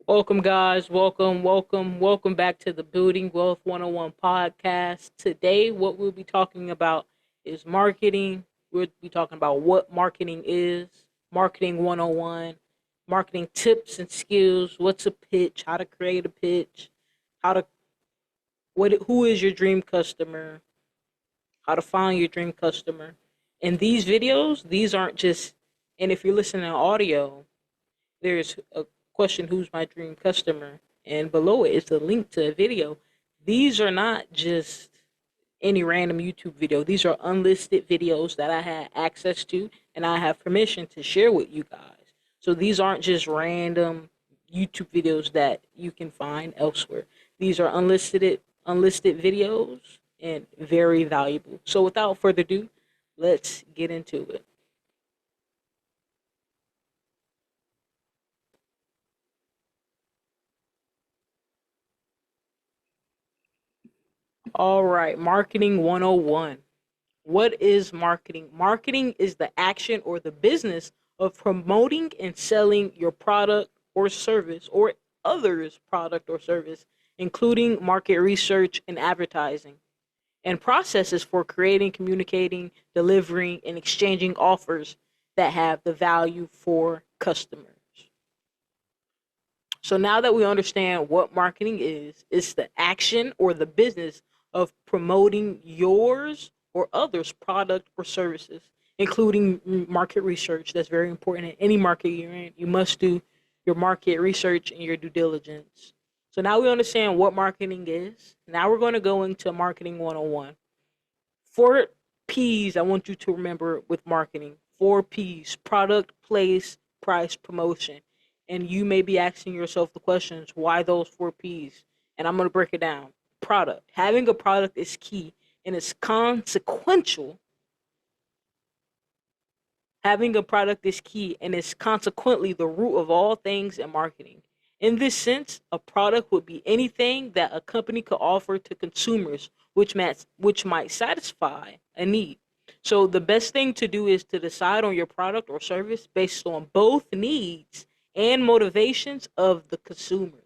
Welcome, guys. Welcome back to the Building Wealth 101 podcast. Today, what we'll be talking about is marketing. We'll be talking about what marketing is, marketing 101, marketing tips and skills, what's a pitch, how to create a pitch, how to who is your dream customer, how to find your dream customer. And these videos, these aren't just, and if you're listening to audio, there's a question, who's my dream customer? And below it is the link to a video. These are not just any random YouTube video. These are unlisted videos that I had access to and I have permission to share with you guys. So these aren't just random YouTube videos that you can find elsewhere. These are unlisted videos and very valuable. So without further ado, let's get into it. All right, marketing 101. What is marketing? Marketing is the action or the business of promoting and selling your product or service or others' product or service, including market research and advertising, and processes for creating, communicating, delivering, and exchanging offers that have the value for customers. So now that we understand what marketing is, it's the action or the business of promoting yours or others' product or services, including market research. That's very important in any market you're in. You must do your market research and your due diligence. So now we understand what marketing is. Now we're going to go into marketing 101. Four P's I want you to remember with marketing. Four P's: product, place, price, promotion. And you may be asking yourself the questions, why those four P's? And I'm going to break it down. Product. Having a product is key and it's consequential. Having a product is key and is consequently the root of all things in marketing. In this sense, a product would be anything that a company could offer to consumers, which might satisfy a need. So the best thing to do is to decide on your product or service based on both needs and motivations of the consumers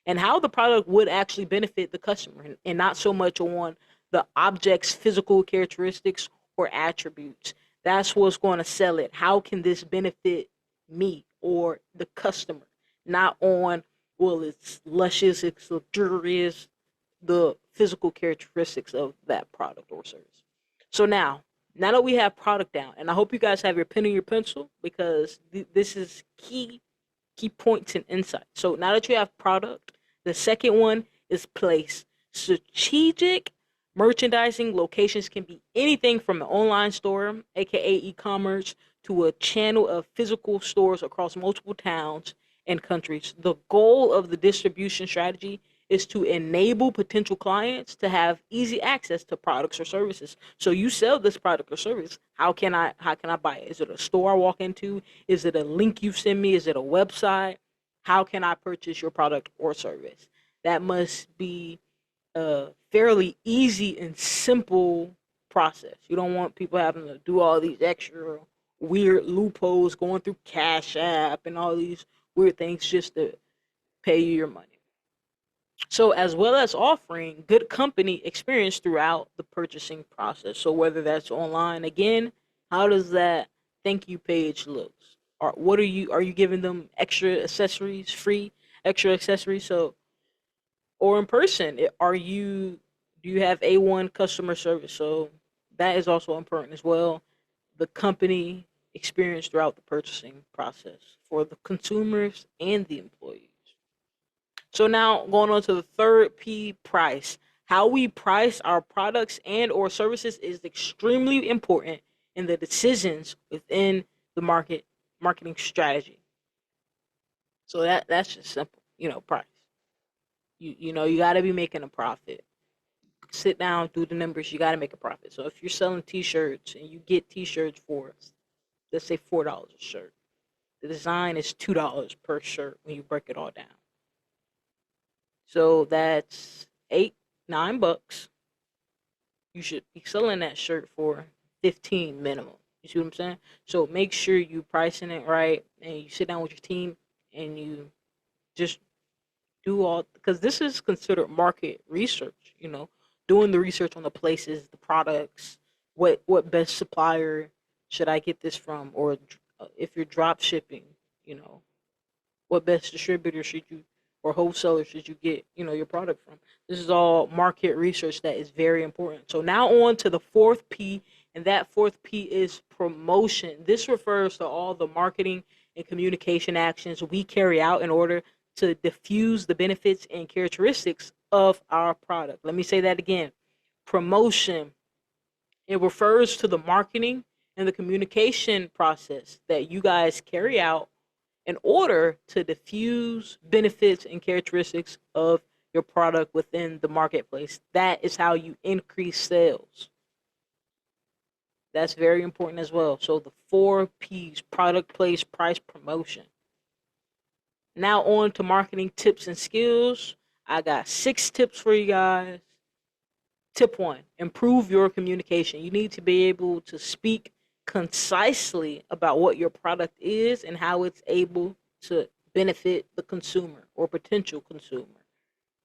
and how the product would actually benefit the customer, and not so much on the object's physical characteristics or attributes. That's what's going to sell it. How can this benefit me or the customer? Not on, well, it's luscious, it's luxurious, the physical characteristics of that product or service. So now that we have product down, and I hope you guys have your pen and your pencil because this is key points and insights. So now that you have product, the second one is place. Strategic merchandising locations can be anything from an online store, aka e-commerce, to a channel of physical stores across multiple towns and countries. The goal of the distribution strategy is to enable potential clients to have easy access to products or services. So you sell this product or service. How can I buy it? Is it a store I walk into? Is it a link you send me? Is it a website? How can I purchase your product or service? That must be a fairly easy and simple process. You don't want people having to do all these extra weird loopholes, going through Cash App and all these weird things just to pay you your money. So, as well as offering good company experience throughout the purchasing process. So, whether that's online, again, how does that thank you page look? Or what are you giving them extra accessories, free extra accessories? So, or in person, are you do you have A1 customer service? So that is also important as well. The company experience throughout the purchasing process for the consumers and the employees. So now going on to the third P, price. How we price our products and or services is extremely important in the decisions within the marketing strategy. So that's just simple, price. You got to be making a profit. Sit down, do the numbers. You got to make a profit. So if you're selling T-shirts and you get T-shirts for, let's say, $4 a shirt, the design is $2 per shirt when you break it all down. So that's 8, $9. You should be selling that shirt for 15 minimum. You see what I'm saying? So make sure you pricing it right, and you sit down with your team and you just do all, because this is considered market research, doing the research on the places, the products, what best supplier should I get this from, or if you're drop shipping, you know, what best distributor should you or wholesaler should you get, your product from. This is all market research that is very important. So now on to the fourth P, and that fourth P is promotion. This refers to all the marketing and communication actions we carry out in order to diffuse the benefits and characteristics of our product. Let me say that again. Promotion. It refers to the marketing and the communication process that you guys carry out in order to diffuse benefits and characteristics of your product within the marketplace. That is how you increase sales. That's very important as well. So the four P's: product, place, price, promotion. Now on to marketing tips and skills. I got 6 tips for you guys. Tip 1, improve your communication. You need to be able to speak concisely about what your product is and how it's able to benefit the consumer or potential consumer.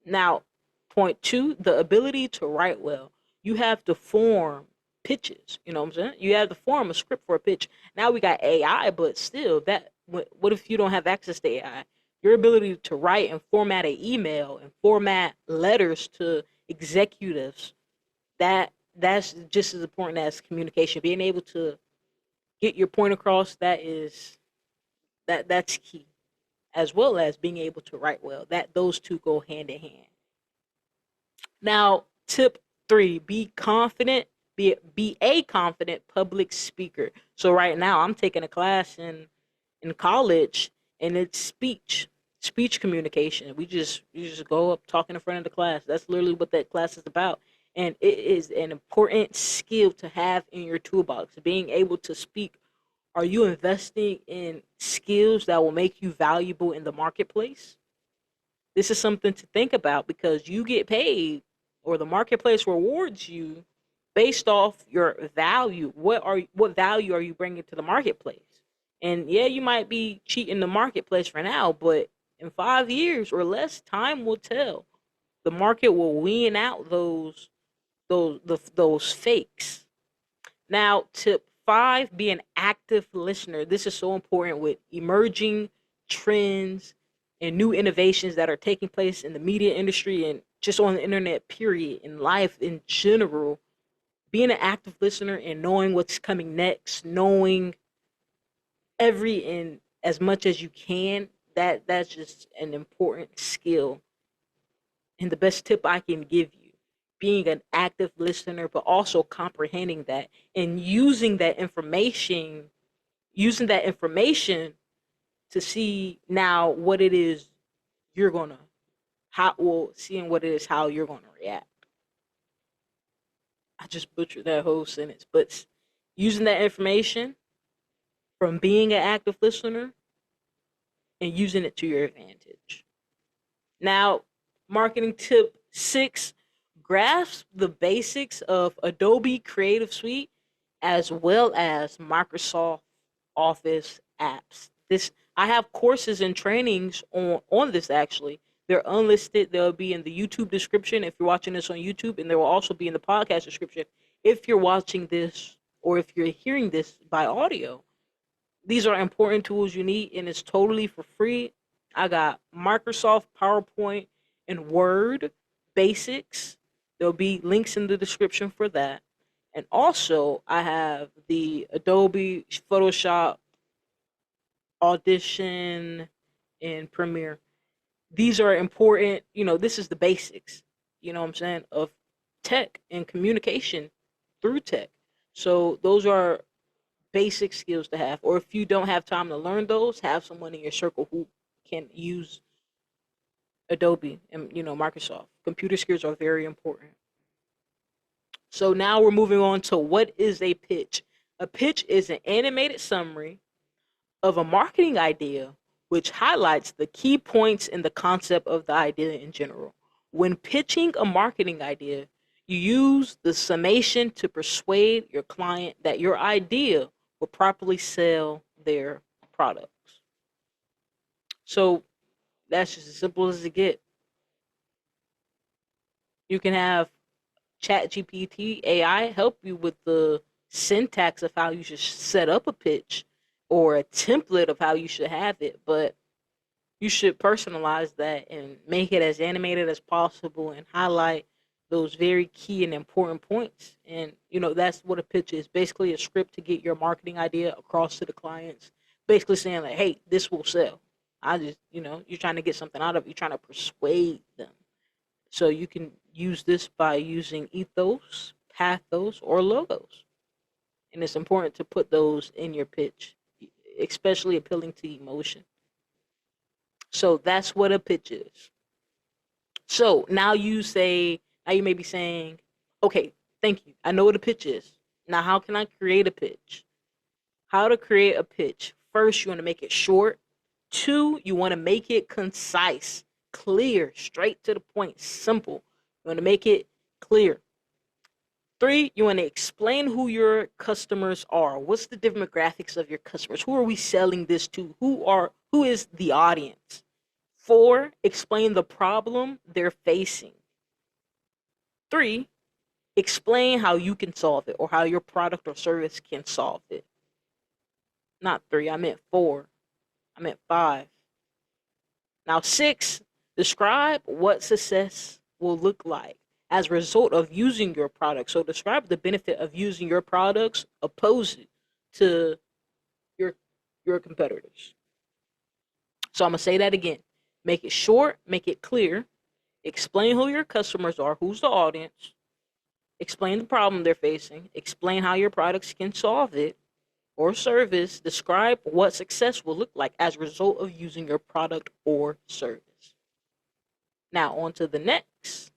Now, point 2, the ability to write well. You have to form pitches, you know what I'm saying? You have to form a script for a pitch. Now we got AI, but still, that what if you don't have access to AI? Your ability to write and format an email and format letters to executives, that's just as important as communication. Being able to get your point across, that's key, as well as being able to write well. That those two go hand in hand. Now, tip 3, be confident, be a confident public speaker. So right now I'm taking a class in college, and it's speech communication. You just go up talking in front of the class. That's literally what that class is about. And it is an important skill to have in your toolbox, being able to speak. Are you investing in skills that will make you valuable in the marketplace? This is something to think about, because you get paid, or the marketplace rewards you based off your value. What value are you bringing to the marketplace? And yeah, you might be cheating the marketplace for now, but in 5 years or less, time will tell. The market will wean out those fakes. Now, tip 5, be an active listener. This is so important with emerging trends and new innovations that are taking place in the media industry and just on the internet, period, in life in general. Being an active listener and knowing what's coming next, knowing every and as much as you can, that's just an important skill. And the best tip I can give you, being an active listener, but also comprehending that and using that information to see now what it is you're gonna seeing what it is how you're gonna react. I just butchered that whole sentence, but using that information from being an active listener and using it to your advantage. Now, marketing tip 6, grasp the basics of Adobe Creative Suite as well as Microsoft Office apps. This I have courses and trainings on this actually. They're unlisted. They'll be in the YouTube description if you're watching this on YouTube, and they will also be in the podcast description if you're watching this or if you're hearing this by audio. These are important tools you need, and it's totally for free. I got Microsoft PowerPoint and Word basics. There'll be links in the description for that. And also, I have the Adobe, Photoshop, Audition, and Premiere. These are important. This is the basics, what I'm saying, of tech and communication through tech. So those are basic skills to have. Or if you don't have time to learn those, have someone in your circle who can use Adobe and Microsoft. Computer skills are very important. So now we're moving on to what is a pitch. A pitch is an animated summary of a marketing idea which highlights the key points in the concept of the idea in general. When pitching a marketing idea, you use the summation to persuade your client that your idea will properly sell their products. So that's just as simple as it gets. You can have ChatGPT AI help you with the syntax of how you should set up a pitch or a template of how you should have it, but you should personalize that and make it as animated as possible and highlight those very key and important points. And that's what a pitch is. Basically a script to get your marketing idea across to the clients. Basically saying like, hey, this will sell. I just, you're trying to get something out of it. You're trying to persuade them. So you can use this by using ethos, pathos, or logos. And it's important to put those in your pitch, especially appealing to emotion. So that's what a pitch is. So now you may be saying, okay, thank you. I know what a pitch is. Now, how can I create a pitch? How to create a pitch. First, you want to make it short. 2, you want to make it concise, clear, straight to the point, simple. You want to make it clear. 3, you want to explain who your customers are. What's the demographics of your customers? Who are we selling this to? Who is the audience? 4, explain the problem they're facing. 3, explain how you can solve it or how your product or service can solve it. Not 3, I meant 4. I meant 5. Now 6, describe what success will look like as a result of using your product. So describe the benefit of using your products opposed to your competitors. So I'm going to say that again. Make it short, make it clear, explain who your customers are, who's the audience, explain the problem they're facing, explain how your products can solve it or service, describe what success will look like as a result of using your product or service. Now, on to the next.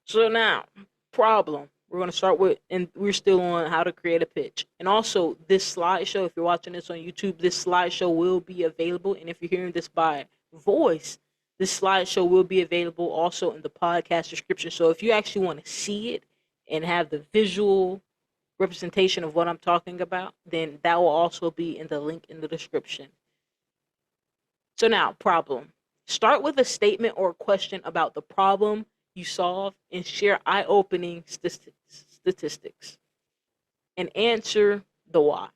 So now, problem. We're going to start with, and we're still on how to create a pitch. And also, this slideshow, if you're watching this on YouTube, this slideshow will be available. And if you're hearing this by voice, this slideshow will be available also in the podcast description. So if you actually want to see it and have the visual representation of what I'm talking about, then that will also be in the link in the description. So now, problem. Start with a statement or a question about the problem you solve and share eye-opening statistics and answer the why.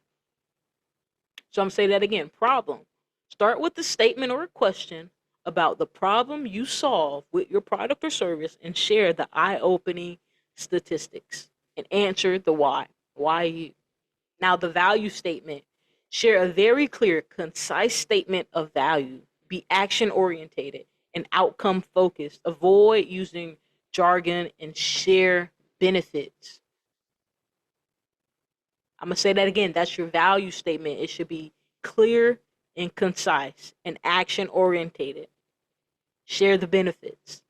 So I'm saying that again. Problem. Start with a statement or a question about the problem you solve with your product or service and share the eye-opening statistics and answer the why. Why you? Now, the value statement. Share a very clear, concise statement of value. Be action-oriented and outcome-focused. Avoid using jargon and share benefits. I'm going to say that again. That's your value statement. It should be clear and concise and action-oriented. Share the benefits.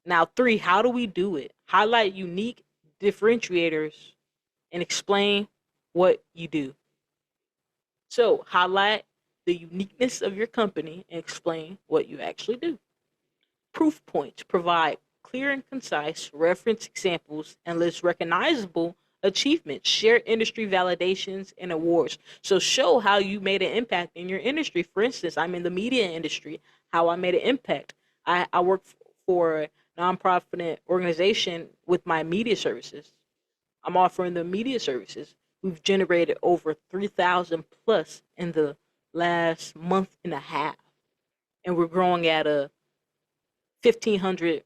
Now, 3, how do we do it? Highlight unique differentiators and explain what you do. So, highlight the uniqueness of your company and explain what you actually do. Proof points. Provide clear and concise reference examples and list recognizable achievements. Share industry validations and awards. So show how you made an impact in your industry. For instance, I'm in the media industry, how I made an impact. I work for a nonprofit organization with my media services. I'm offering the media services. We've generated over 3,000 plus in the last month and a half. And we're growing at a 1,500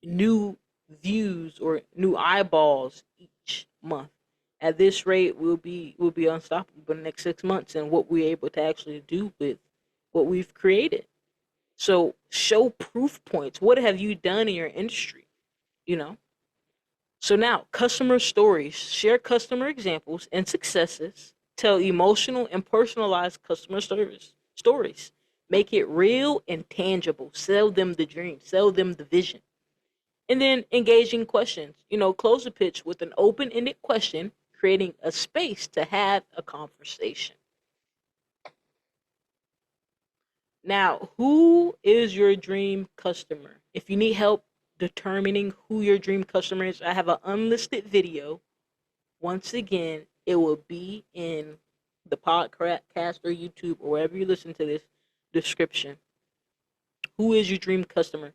new views or new eyeballs each month. At this rate, we'll be unstoppable in the next 6 months and what we're able to actually do with what we've created. So show proof points. What have you done in your industry? So now, customer stories. Share customer examples and successes. Tell emotional and personalized customer service stories. Make it real and tangible. Sell them the dream. Sell them the vision. And then engaging questions. Close the pitch with an open-ended question, creating a space to have a conversation. Now, who is your dream customer? If you need help determining who your dream customer is, I have an unlisted video. Once again, it will be in the podcast or YouTube or wherever you listen to this description. Who is your dream customer?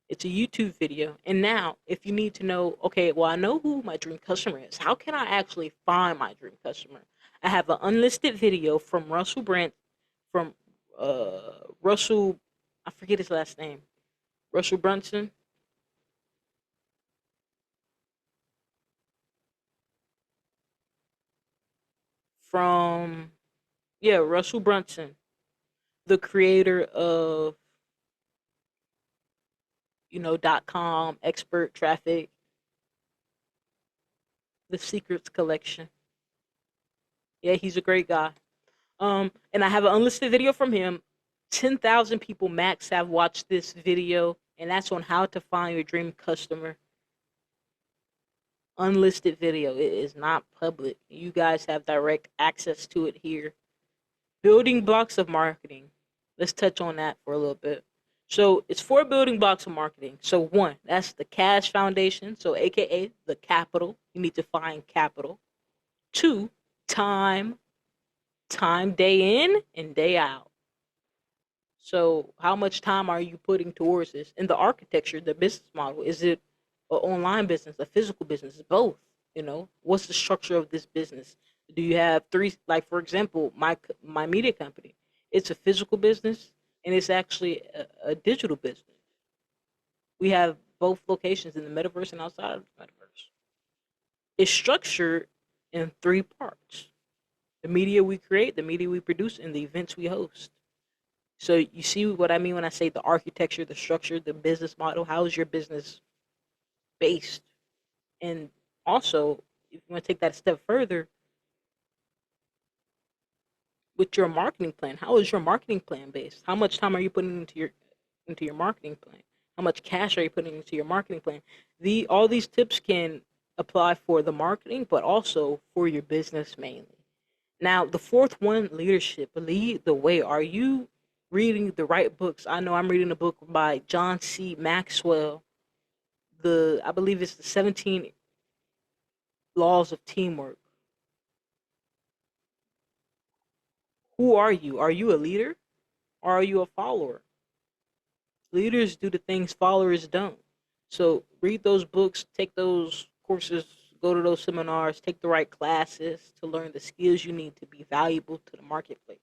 It's a YouTube video. And now, if you need to know, okay, well, I know who my dream customer is. How can I actually find my dream customer? I have an unlisted video from from Russell, I forget his last name, Russell Brunson, from, yeah, Russell Brunson, the creator of, .com, expert traffic, the secrets collection. Yeah, he's a great guy. And I have an unlisted video from him. 10,000 people max have watched this video, and that's on how to find your dream customer. Unlisted video. It is not public. You guys have direct access to it here. Building blocks of marketing. Let's touch on that for a little bit. So it's 4 building blocks of marketing. So one, that's the cash foundation. So AKA the capital. You need to find capital. 2, time. Time day in and day out. So how much time are you putting towards this? In the architecture, the business model, is it an online business, a physical business, both? What's the structure of this business? Do you have three, like for example, my media company, it's a physical business and it's actually a digital business. We have both locations in the metaverse and outside of the metaverse. It's structured in 3 parts: the media we create, the media we produce, and the events we host. So you see what I mean when I say the architecture, the structure, the business model. How is your business based? And also, if you want to take that a step further, with your marketing plan, how is your marketing plan based? How much time are you putting into your marketing plan? How much cash are you putting into your marketing plan? All these tips can apply for the marketing, but also for your business mainly. Now, the fourth one, leadership. Lead the way. Are you reading the right books? I know I'm reading a book by John C. Maxwell. I believe it's the 17 Laws of Teamwork. Who are you? Are you a leader or are you a follower? Leaders do the things followers don't. So read those books, take those courses, go to those seminars, take the right classes to learn the skills you need to be valuable to the marketplace.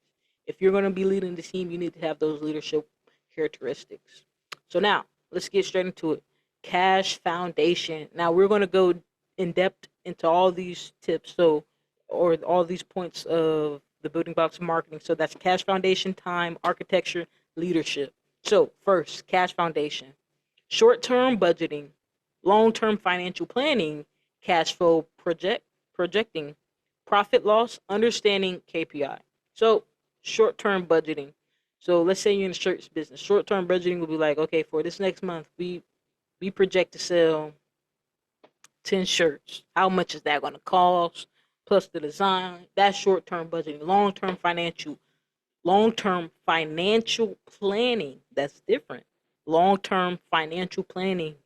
If you're going to be leading the team, you need to have those leadership characteristics. So now let's get straight into it. Cash foundation. Now we're going to go in depth into all these tips, or all these points of the building blocks of marketing. So that's cash foundation, time, architecture, leadership. So first, cash foundation. Short-term budgeting, long-term financial planning, cash flow projecting, profit loss, understanding KPI. So short-term budgeting. So let's say you're in the shirts business. Short-term budgeting will be like, okay, for this next month, we project to sell 10 shirts. How much is that going to cost? Plus the design. That's short-term budgeting. Long-term financial planning. That's different. Long-term financial planning.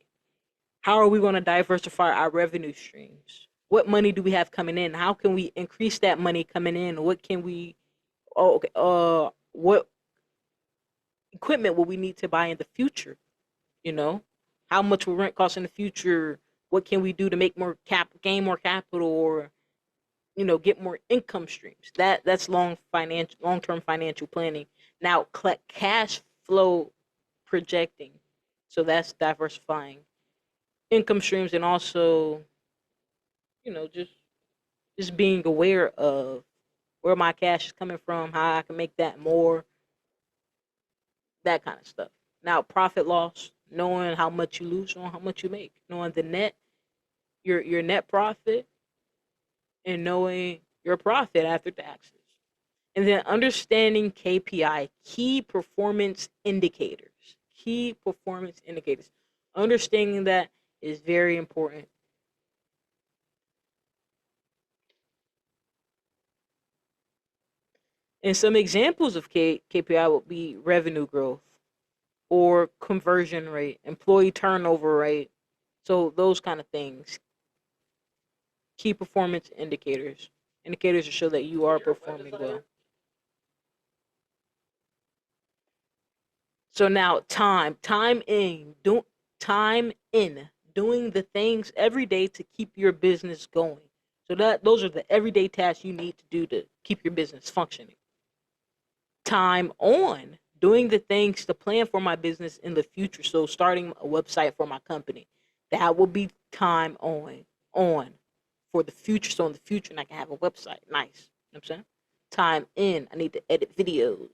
How are we going to diversify our revenue streams? What money do we have coming in? How can we increase that money coming in? What can we okay, what equipment will we need to buy in the future? You know? How much will rent cost in the future? What can we do to make gain more capital, or get more income streams? That's long-term financial planning. Now, cash flow projecting. So that's diversifying income streams, and also, just being aware of where my cash is coming from, how I can make that more, that kind of stuff. Now, profit loss, knowing how much you lose, knowing how much you make, knowing your net profit, and knowing your profit after taxes. And then understanding KPI, key performance indicators. Key performance indicators. Understanding that is very important. And some examples of KPI would be revenue growth or conversion rate, employee turnover rate. So those kind of things. Key performance indicators. Indicators to show that you are performing well. So now time in. Time in, doing the things every day to keep your business going. So those are the everyday tasks you need to do to keep your business functioning. Time on, doing the things to plan for my business in the future. So starting a website for my company, that will be time on for the future. So in the future, and I can have a website. Nice. You know what I'm saying? Time in, I need to edit videos.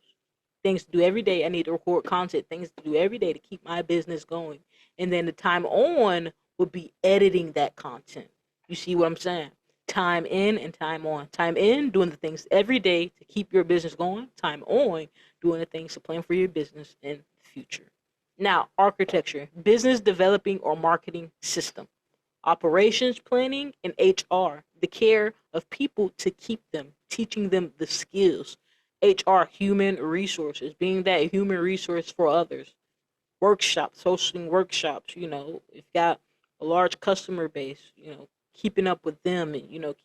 Things to do every day. I need to record content. Things to do every day to keep my business going. And then the time on would be editing that content. You see what I'm saying? Time in and time on. Time in, doing the things every day to keep your business going. Time on, doing the things to plan for your business in the future. Now, architecture, business developing or marketing system, operations planning, and HR, the care of people to keep them, teaching them the skills. HR, human resources, being that human resource for others. Workshops, hosting workshops, if you got a large customer base, keeping up with them and,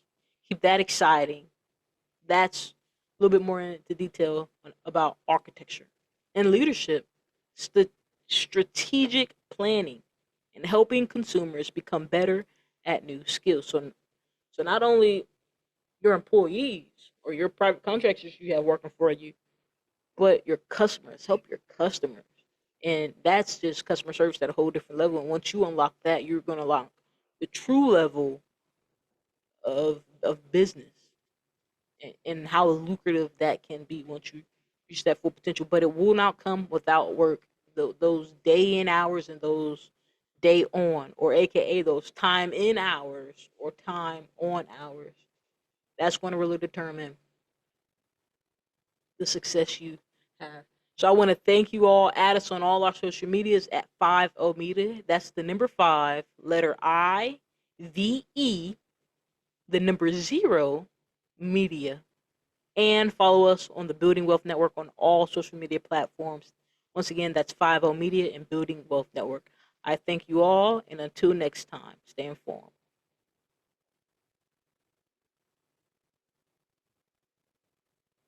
keep that exciting. That's a little bit more into detail about architecture. And leadership, st- strategic planning, and helping consumers become better at new skills. So not only your employees or your private contractors you have working for you, but your customers. Help your customers. And that's just customer service at a whole different level. And once you unlock that, you're going to unlock the true level of business, and how lucrative that can be once you reach that full potential. But it will not come without work. Those day in hours and those day on, or AKA those time in hours or time on hours, that's going to really determine the success you have. So I want to thank you all. Add us on all our social medias at 50 Media. That's the number 5, letter IVE, the number 0 Media. And follow us on the Building Wealth Network on all social media platforms. Once again, that's 50 Media and Building Wealth Network. I thank you all, and until next time, stay informed.